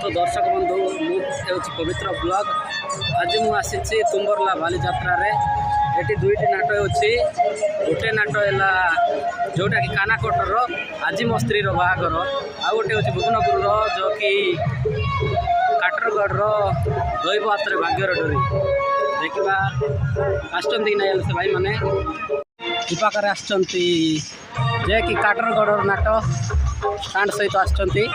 तो दर्शक बंधु मुझे पवित्र ब्लॉग आज मुझे तुम्बरला बालीजात्रा ये दुईट नाट होती गोटे नाट है जोटा कि कानाकोटर आजी मो स्त्री बाहागर आउ गोटे हूँ भुवनपुर जो कि काटरगढ़ दैव हाथ भाग्यर डोरी देखा आसती ना से भाई मैंने पाखे आसती जे कि काटरगढ़ नाट स्टांड सहित आसती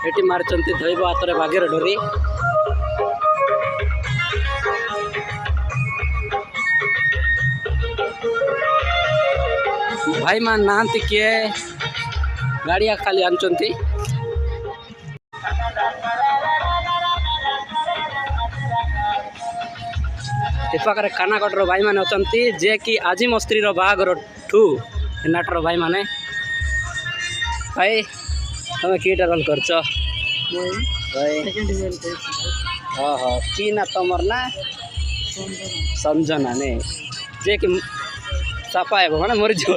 एटी मार्चंती दैव हाथ में भाग्यर डोरी भाई मान नहांती किए गाड़िया खाली आनचंती पाखे कानाकोटर भाई मैंने अच्छा जे कि आजी मो स्त्री बाहागर ठू नाटर भाई मैंने भाई तुम कीटा रोल कर कि ना तुमर ना संजना ने जे कि साफा है मैंने मरी जो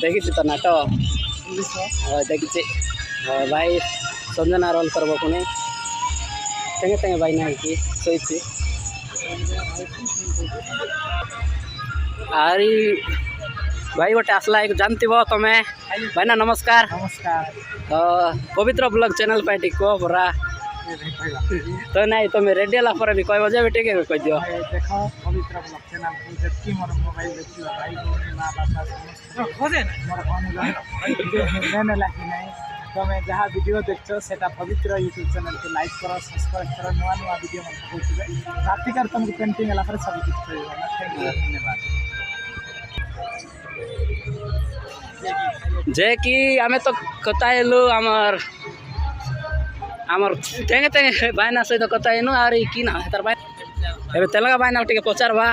देखी तो नाटो देखी भाई संजना रोल करब पुणे तेंगे तेंगे भाई ना कि सोई अरे भाई गोटे आसला एक जानती तुम्हें भाई ना नमस्कार नमस्कार पवित्र ब्लॉग चैनल पे टी कह परा तो नहीं तुम रेडी है भी कह बजे भी टे कह दियो देखो पवित्र ब्लॉग चैनल को जति मोर मोबाइल देखियो भाई भौणी मां बापा खोजे मोर फोन लेने लागी नहीं तुम्हें जहाँ वीडियो देखो सेटा पवित्र यूट्यूब चैनल को लाइक करो सब्सक्राइब करो नुआ नुआ वीडियो मन देखुवे रातिकार तुमको पेंटिंग वाला पर सब कुछ करियो थैंक यू धन्यवाद जे कि आमे तो कताइलु आमर आमर तेंगे तेंगे बायना सहित कताइनु आरे कि ना तार बाय एबे तेलगा बायना टिके पचारबा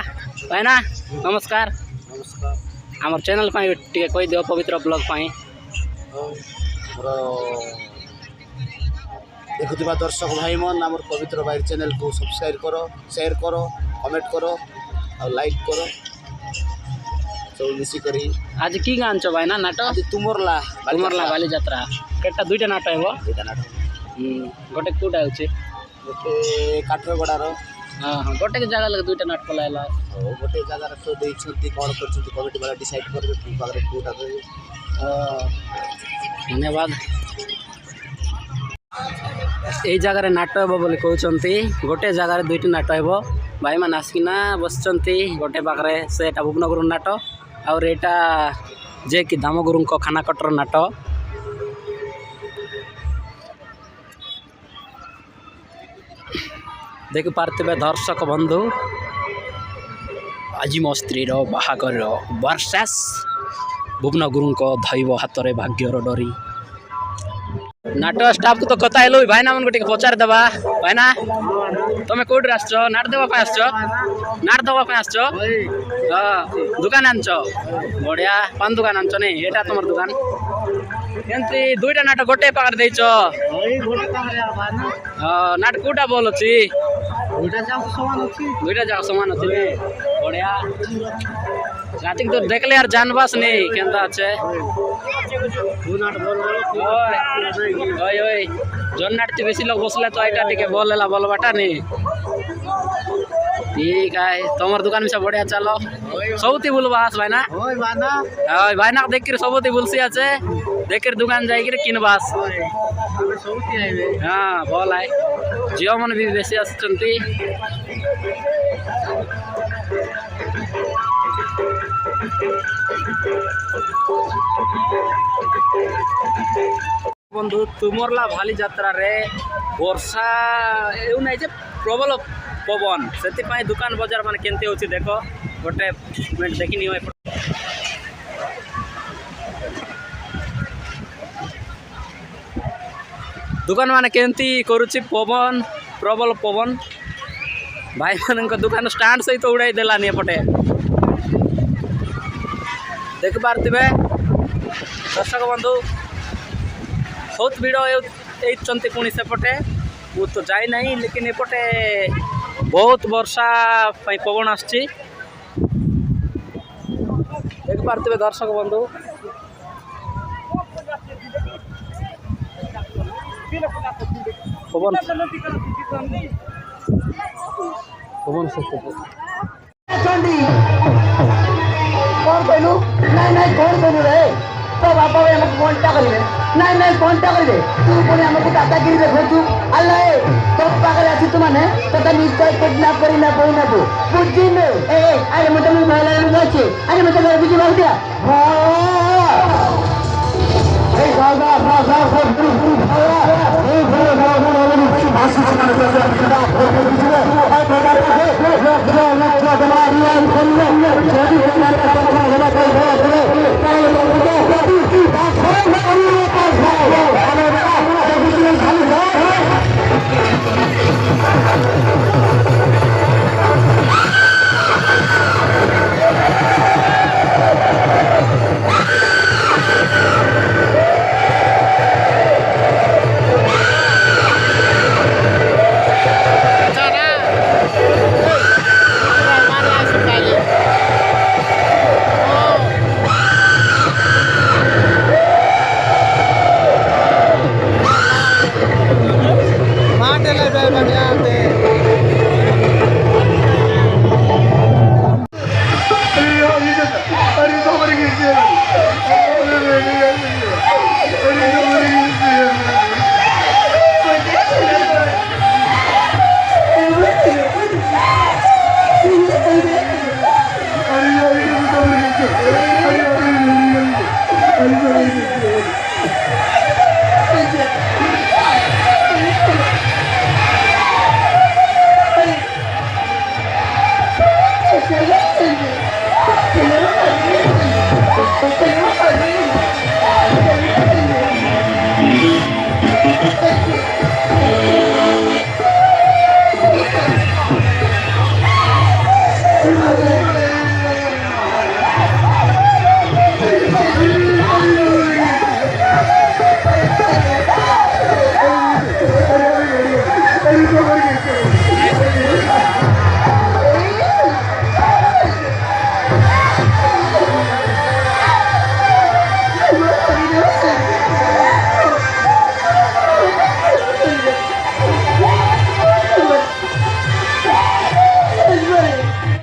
बायना नमस्कार नमस्कार आमर चैनल पाई टिके कहि दियो पवित्र ब्लॉग पाई देखुवा दर्शक भाई मन आम पवित्र भाई चैनल को सब्सक्राइब करो शेयर करो कमेंट करो और लाइक करो सब मिसी करी आज की गान छ भाई ना नाटक आज तुमरला बालीजात्रा केटा दुईटा नाटक हेबो दुईटा नाटक गोटे कोटा होचे गोटे काठरगड़ार हां हां गोटे के जगह लगे दुईटा नाटक लायला गोटे जगह तो देई छथि कोन करछथि कमिटी वाला डिसाइड करबे तुम पाखरे कोटा धन्यवाद यही जगार नाट हे बोली कहते गोटे जगार दुईट नाट हे भाई मान आसिकिना बसचंती गोटे पाखे से भुवनपुर नाट और एटा जे कि दामगुरु खानाकोटर नाट देखि पार्थिबे दर्शक बंधु आजी मो स्त्री बाहागर वर्षास भुवनगुरु दैव हाथ में भाग्यर डोरी नाटक स्टाफ को तो कथा हेलो भाई ना मन को पचार देवा भाई ना तुम्हें कौट आस नाट देवा आस नाट देवा आस दुकान आनच बढ़िया पान दुकान आनच नहीं एटा तुम दुकान एमती दुईटा नाट गोटे पाखे देच नाट कोटा बोल अच्छी दुईटा जाक सामान अच्छे बढ़िया राति तो देखले यार जानबास नहीं केंता अच्छे ओए ओए जोन नाट बेसी लोग बसले तो आइटा टिके बोलेला बोलबाटा नहीं ठीक है तुम दुकान में सब बढ़िया चलो सबती बुलबास भाई ना भाई ना देख कर सबती बुलसी आछे देख कर दुकान जाई कर किनबास हाँ बोल आए जियो मन भी बेसी आसचंती बंधु तुमरला बालीजात्रा रे वर्षा एउ नहीं जे प्रबल पवन से दुकान बजार मान केमती होची देखो गोटे मिनट देखनी हो दुकान मान केमती करुची पवन प्रबल पवन भाई मान दुकान स्टांड सहित उड़ाई देलानी एपटे देख पार्थिबे दर्शक बंधु बहुत भिड़ होती पुणी सेपटे ମୁଁ ତ ଯାଇନାହିଁ ଲେକିନ୍ ଏପଟେ ବହୁତ ବର୍ଷା ପାଇଁ ପବନ ଆସୁଛି ଦେଖିପାରୁଥିବେ ଦର୍ଶକ ବନ୍ଧୁ ପବନ ପବନ ସହିତ कौन कहलु नहीं कौन कहलु रे तो बापा भाई हमको कौनटा करिवे नहीं कौनटा करिवे तू पुणी हमको दादागिरी देखछु अल्लाह तो पागल आछि तू माने तो निश्चय किडनैप करी ना कोई ना बुद्धि में ए अरे मत मैं महिला लोग अछि अरे मत मैं बुद्धि बोल दिया ए गागा